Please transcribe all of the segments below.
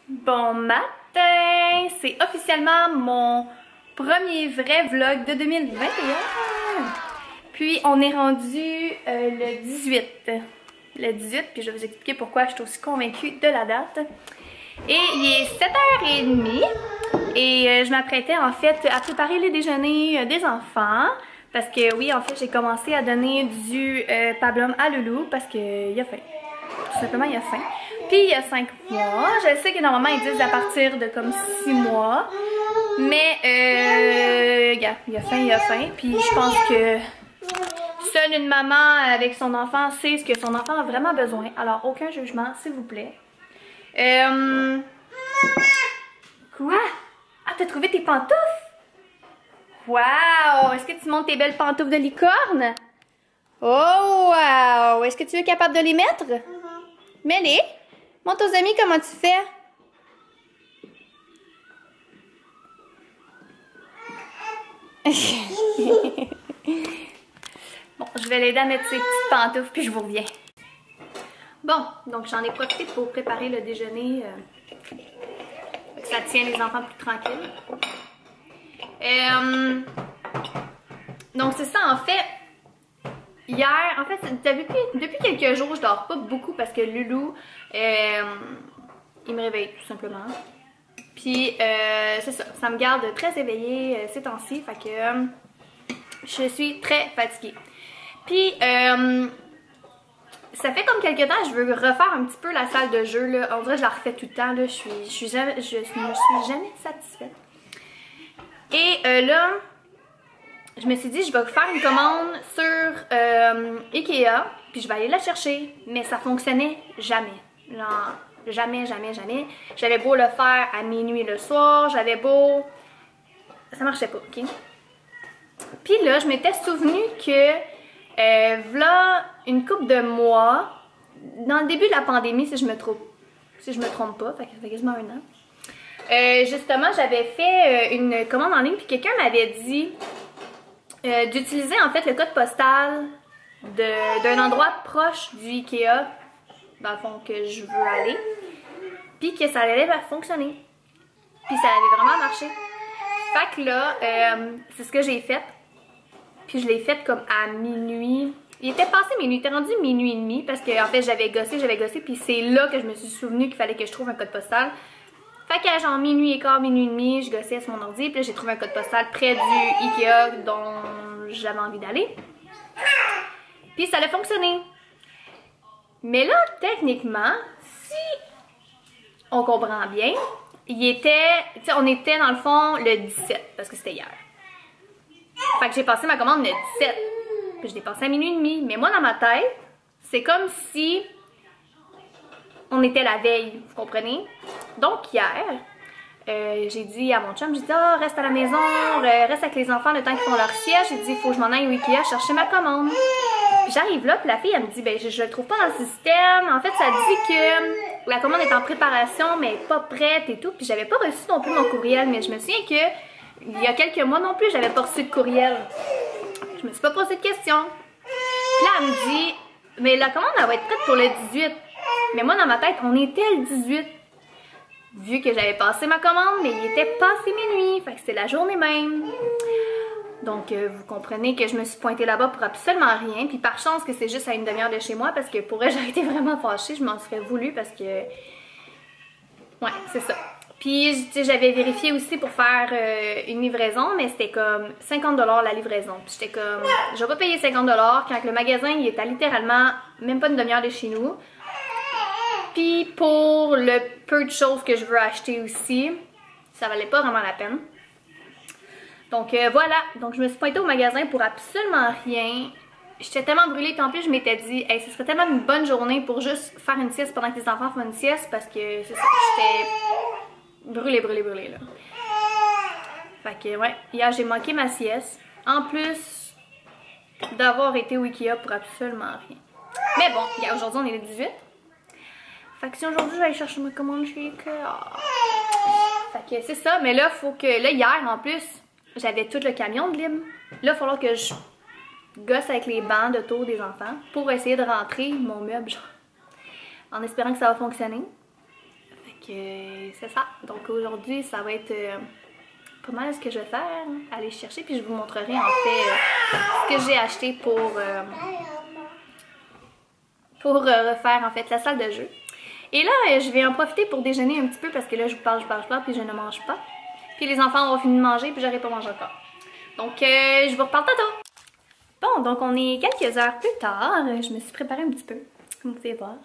Bon matin! C'est officiellement mon premier vrai vlog de 2021. Puis on est rendu le 18. Le 18, puis je vais vous expliquer pourquoi je suis aussi convaincue de la date. Et il est 7h30 et je m'apprêtais en fait à préparer le déjeuner des enfants. Parce que oui, en fait, j'ai commencé à donner du pablum à Loulou parce qu'il a faim. Tout simplement, il a faim. Puis il y a 5 mois. Je sais que normalement ils disent à partir de comme 6 mois. Mais regarde, il a faim. Puis je pense que seule une maman avec son enfant sait ce que son enfant a vraiment besoin. Alors aucun jugement, s'il vous plaît. Quoi? Ah, t'as trouvé tes pantoufles? Wow! Est-ce que tu montes tes belles pantoufles de licorne? Oh wow! Est-ce que tu es capable de les mettre? Mets-les! Montre aux amis comment tu fais. Bon, je vais l'aider à mettre ses petites pantoufles puis je vous reviens. Bon, donc j'en ai profité pour préparer le déjeuner. Ça tient les enfants plus tranquilles. Donc c'est ça en fait. Hier, en fait, depuis quelques jours, je dors pas beaucoup parce que Loulou, il me réveille tout simplement. Puis c'est ça, ça me garde très éveillée ces temps-ci, fait que je suis très fatiguée. Puis ça fait comme quelques temps, je veux refaire un petit peu la salle de jeu là. En vrai, je la refais tout le temps là. Je ne suis jamais satisfaite. Et là, je me suis dit, je vais faire une commande sur Ikea, puis je vais aller la chercher. Mais ça fonctionnait jamais. Genre, jamais. J'avais beau le faire à minuit le soir, j'avais beau... Ça marchait pas, ok? Puis là, je m'étais souvenu que, v'là une couple de mois, dans le début de la pandémie, si je me trompe pas, ça fait quasiment un an, justement, j'avais fait une commande en ligne, puis quelqu'un m'avait dit... d'utiliser en fait le code postal d'un endroit proche du Ikea, dans le fond, que je veux aller, puis que ça allait fonctionner. Puis ça avait vraiment marché. Fait que là, c'est ce que j'ai fait. Puis je l'ai fait comme à minuit. Il était passé minuit, il était rendu minuit et demi, parce que en fait j'avais gossé, puis c'est là que je me suis souvenu qu'il fallait que je trouve un code postal. Fait qu'à genre minuit et quart, minuit et demi, je gossais sur mon ordi, puis là j'ai trouvé un code postal près du Ikea dont j'avais envie d'aller. Puis ça a fonctionné. Mais là, techniquement, si on comprend bien, on était dans le fond le 17, parce que c'était hier. Fait que j'ai passé ma commande le 17, puis je l'ai passé à minuit et demi. Mais moi, dans ma tête, c'est comme si on était la veille, vous comprenez? Donc hier, j'ai dit à mon chum, j'ai dit « reste à la maison, reste avec les enfants le temps qu'ils font leur siège. » J'ai dit « il faut que je m'en aille au Ikea chercher ma commande. » J'arrive là, puis la fille, elle me dit « ben je le trouve pas dans le système. En fait, ça dit que la commande est en préparation, mais pas prête et tout. » Puis j'avais pas reçu non plus mon courriel, mais je me souviens que il y a quelques mois non plus, j'avais pas reçu de courriel. Je me suis pas posé de questions. Puis là, elle me dit « mais la commande, elle va être prête pour le 18. » Mais moi, dans ma tête, on était le 18. Vu que j'avais passé ma commande, mais il était passé minuit. Fait que c'était la journée même. Donc, vous comprenez que je me suis pointée là-bas pour absolument rien. Puis par chance que c'est juste à une demi-heure de chez moi, parce que pour elle, j'aurais été vraiment fâchée. Je m'en serais voulu parce que... Ouais, c'est ça. Puis, j'avais vérifié aussi pour faire une livraison, mais c'était comme 50$ la livraison. Puis j'étais comme, je vais pas payer 50$ quand le magasin, il est à littéralement même pas une demi-heure de chez nous. Puis pour le peu de choses que je veux acheter aussi, ça valait pas vraiment la peine. Donc voilà, donc je me suis pointée au magasin pour absolument rien. J'étais tellement brûlée, puis en plus je m'étais dit, hey, ce serait tellement une bonne journée pour juste faire une sieste pendant que les enfants font une sieste, parce que c'est ça, j'étais brûlée là. Fait que ouais, hier j'ai manqué ma sieste, en plus d'avoir été au Ikea pour absolument rien. Mais bon, aujourd'hui on est le 18. Fait que si aujourd'hui je vais aller chercher ma commande chez Ikea. Fait que c'est ça, mais là faut que... Là hier en plus, j'avais tout le camion de libre. Là il va falloir que je gosse avec les bancs d'auto des enfants pour essayer de rentrer mon meuble, genre, en espérant que ça va fonctionner. Fait Fait que c'est ça. Donc aujourd'hui, ça va être pas mal ce que je vais faire. Aller chercher, puis je vous montrerai en fait ce que j'ai acheté pour refaire en fait la salle de jeu. Et là, je vais en profiter pour déjeuner un petit peu parce que là, je parle, puis je ne mange pas. Puis les enfants ont fini de manger, puis j'aurai pas mangé encore. Donc, je vous reparle tantôt! Bon, donc on est quelques heures plus tard. Je me suis préparée un petit peu, comme vous pouvez voir.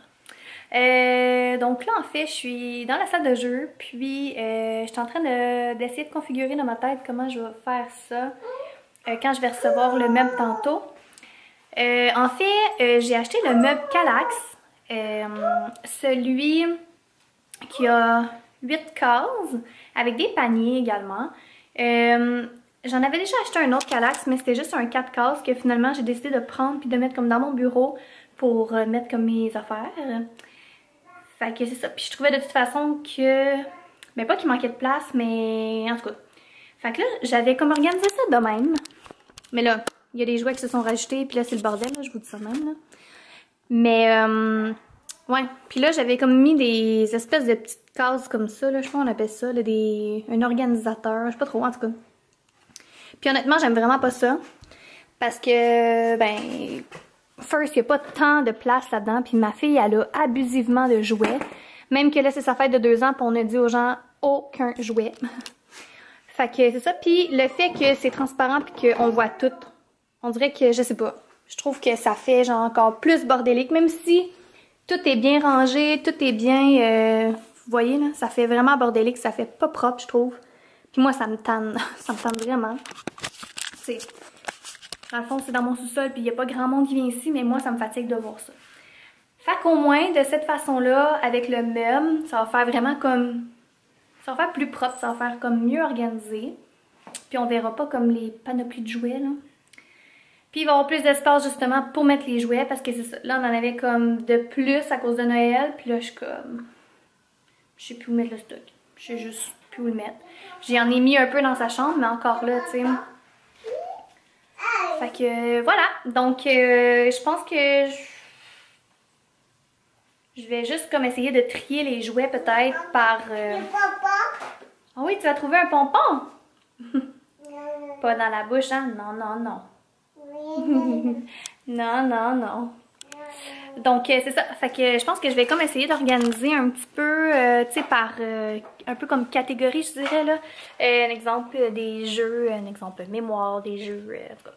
Donc là, en fait, je suis dans la salle de jeu, puis je suis en train d'essayer de configurer dans ma tête comment je vais faire ça quand je vais recevoir le meuble tantôt. En fait, j'ai acheté le meuble Kallax, celui qui a 8 cases, avec des paniers également. J'en avais déjà acheté un autre Kallax, mais c'était juste un 4 cases que finalement j'ai décidé de prendre puis de mettre comme dans mon bureau pour mettre comme mes affaires. Fait que c'est ça. Puis je trouvais de toute façon que... Mais pas qu'il manquait de place, mais en tout cas. Fait que là, j'avais comme organisé ça de même. Mais là, il y a des jouets qui se sont rajoutés, puis là c'est le bordel, là, je vous dis ça même. Là. Mais, ouais. Puis là, j'avais comme mis des espèces de petites cases comme ça, là, je sais pas on appelle ça, là, un organisateur, je sais pas trop, en tout cas. Puis honnêtement, j'aime vraiment pas ça. Parce que, ben, first, il n'y a pas tant de place là-dedans. Puis ma fille, elle a abusivement de jouets. Même que là, c'est sa fête de 2 ans, puis on a dit aux gens, aucun jouet. Fait que c'est ça. Puis le fait que c'est transparent, puis qu'on voit tout, on dirait que, je sais pas, je trouve que ça fait genre encore plus bordélique. Même si tout est bien rangé, tout est bien, vous voyez là, ça fait vraiment bordélique, ça fait pas propre, je trouve. Puis moi, ça me tanne, ça me tanne vraiment. C'est... Dans le fond, c'est dans mon sous-sol, puis il n'y a pas grand monde qui vient ici, mais moi, ça me fatigue de voir ça. Fait qu'au moins, de cette façon-là, avec le meuble, ça va faire vraiment comme... Ça va faire plus propre, ça va faire comme mieux organisé. Puis on verra pas comme les panoplies de jouets, là. Puis il va y avoir plus d'espace, justement, pour mettre les jouets, parce que c'est ça. Là, on en avait comme de plus à cause de Noël, puis là, je suis comme... Je sais plus où mettre le stock. Je sais juste plus où le mettre. J'en ai mis un peu dans sa chambre, mais encore là, tu sais... Fait que voilà, donc je pense que je vais juste comme essayer de trier les jouets peut-être par... Ah oui, tu vas trouver un pompon? Pas dans la bouche, hein? Non, non, non. Non, non, non. Donc c'est ça, fait que je pense que je vais comme essayer d'organiser un petit peu, tu sais, par un peu comme catégorie, je dirais, là. Un exemple des jeux, un exemple mémoire, des jeux, en tout cas.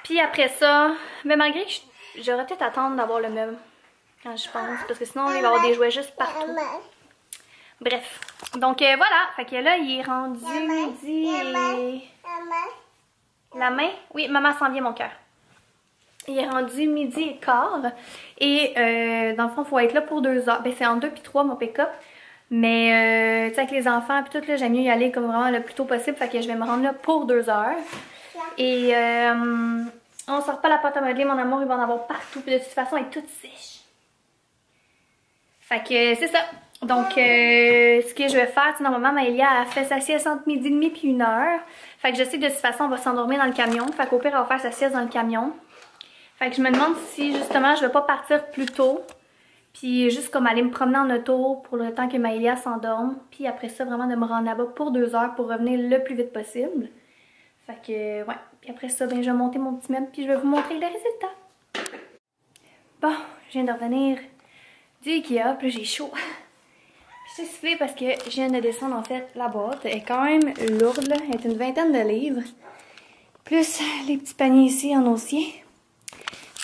Puis après ça, mais malgré que j'aurais peut-être attendre d'avoir le meuble quand je pense, parce que sinon il va y avoir des jouets juste partout. Bref, donc voilà, fait que là il est rendu midi et... La main? Oui, maman s'en vient mon cœur. Il est rendu midi et quart et dans le fond il faut être là pour 2 heures. Ben c'est en 2 puis 3 mon pick-up. Mais tu sais avec les enfants puis tout là, j'aime mieux y aller comme vraiment le plus tôt possible, fait que je vais me rendre là pour 2 heures. Et on sort pas la pâte à modeler, mon amour, il va en avoir partout. Puis de toute façon, elle est toute sèche. Fait que c'est ça. Donc, ce que je vais faire, normalement, Maëlia a fait sa sieste entre midi et demi puis 1h. Fait que je sais que de toute façon, on va s'endormir dans le camion. Fait qu'au pire, elle va faire sa sieste dans le camion. Fait que je me demande si, justement, je vais pas partir plus tôt. Puis juste comme aller me promener en auto pour le temps que Maëlia s'endorme. Puis après ça, vraiment de me rendre là-bas pour 2 heures pour revenir le plus vite possible. Fait que, ouais. Puis après ça, ben, je vais monter mon petit meuble puis je vais vous montrer le résultat. Bon, je viens de revenir du Ikea, puis j'ai chaud. Je suis soufflée parce que je viens de descendre, en fait, la boîte. Elle est quand même lourde, là. Elle est une 20aine de livres. Plus les petits paniers ici en osier.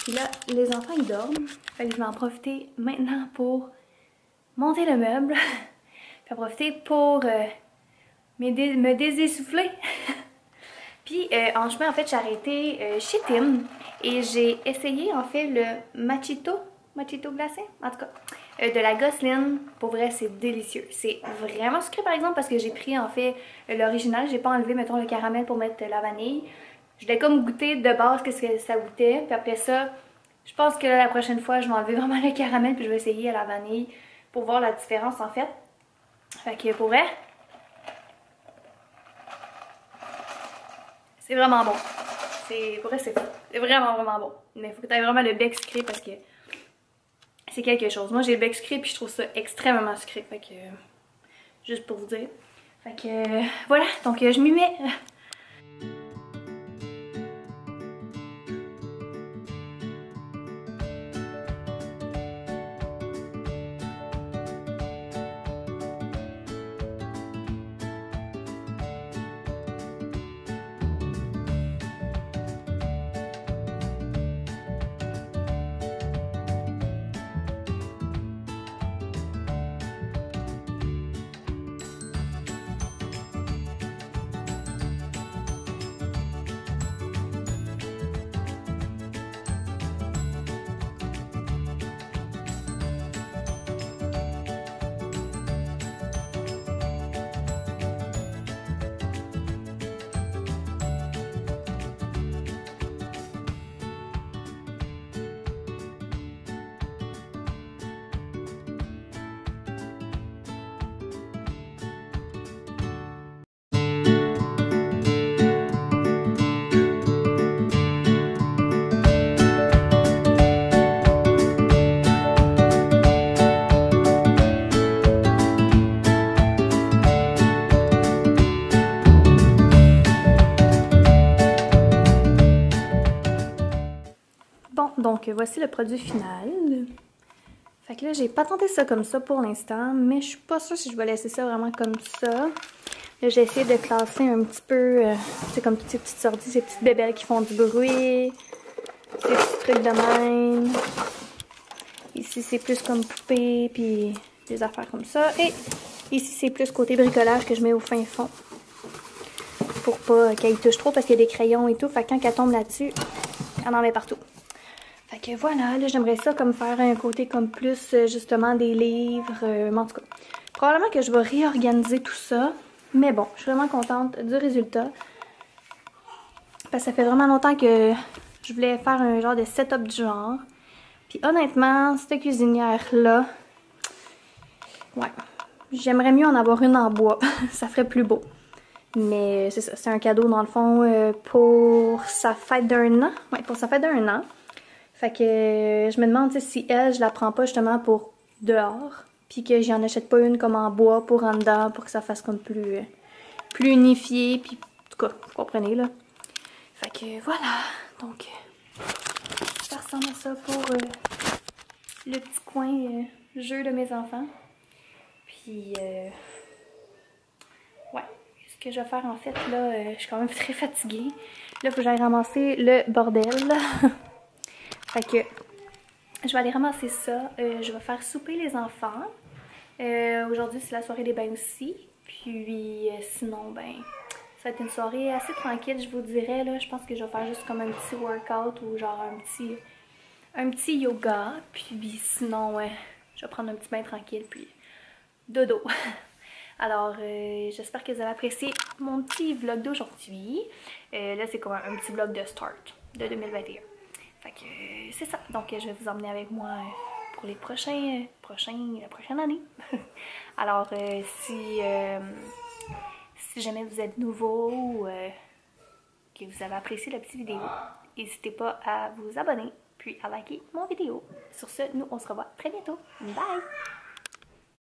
Puis là, les enfants, ils dorment. Fait que je vais en profiter maintenant pour monter le meuble. Puis en profiter pour me désessouffler. Puis en chemin, en fait, j'ai arrêté chez Tim et j'ai essayé en fait le machito glacé, en tout cas, de la Gosseline. Pour vrai, c'est délicieux. C'est vraiment sucré par exemple parce que j'ai pris en fait l'original. J'ai pas enlevé, mettons, le caramel pour mettre la vanille. Je l'ai comme goûté de base qu'est-ce que ça goûtait. Puis après ça, je pense que là, la prochaine fois, je vais enlever vraiment le caramel puis je vais essayer à la vanille pour voir la différence en fait. Fait que pour vrai... C'est vraiment bon. Pour vrai, c'est vraiment, vraiment bon. Mais il faut que tu aies vraiment le bec sucré parce que c'est quelque chose. Moi j'ai le bec sucré puis je trouve ça extrêmement sucré. Fait que juste pour vous dire. Fait que voilà, donc je m'y mets. Bon, donc voici le produit final. Fait que là, j'ai pas tenté ça comme ça pour l'instant, mais je suis pas sûre si je vais laisser ça vraiment comme ça. Là, j'ai essayé de classer un petit peu, c'est comme toutes ces petites sorties, ces petites bébelles qui font du bruit, ces petits trucs de même. Ici, c'est plus comme poupée, puis des affaires comme ça. Et ici, c'est plus côté bricolage que je mets au fin fond. Pour pas qu'elle touche trop, parce qu'il y a des crayons et tout. Fait que quand elle tombe là-dessus, elle en met partout. Fait que voilà, là j'aimerais ça comme faire un côté comme plus justement des livres, en tout cas. Probablement que je vais réorganiser tout ça, mais bon, je suis vraiment contente du résultat. Parce que ça fait vraiment longtemps que je voulais faire un genre de setup du genre. Puis honnêtement, cette cuisinière-là, ouais, j'aimerais mieux en avoir une en bois, ça ferait plus beau. Mais c'est ça, c'est un cadeau dans le fond pour sa fête d'1 an. Ouais, pour sa fête d'1 an. Fait que je me demande si elle, je la prends pas justement pour dehors. Puis que j'en achète pas une comme en bois pour en dedans pour que ça fasse comme plus unifié. Puis en tout cas, vous comprenez là. Fait que voilà. Donc, ça ressemble à ça pour le petit coin jeu de mes enfants. Puis, ouais. Ce que je vais faire en fait là, je suis quand même très fatiguée. Là, il faut que j'aille ramasser le bordel. Fait que je vais aller ramasser ça. Je vais faire souper les enfants. Aujourd'hui, c'est la soirée des bains aussi. Puis sinon, ben, ça va être une soirée assez tranquille, je vous dirais. Là. Je pense que je vais faire juste comme un petit workout ou genre un petit yoga. Puis sinon, je vais prendre un petit bain tranquille. Puis dodo. Alors, j'espère que vous avez apprécié mon petit vlog d'aujourd'hui. Là, c'est comme un petit vlog de start de 2021. Fait que c'est ça. Donc je vais vous emmener avec moi pour les la prochaine année. Alors si jamais vous êtes nouveau ou que vous avez apprécié la petite vidéo, n'hésitez pas à vous abonner puis à liker mon vidéo. Sur ce, nous on se revoit très bientôt. Bye!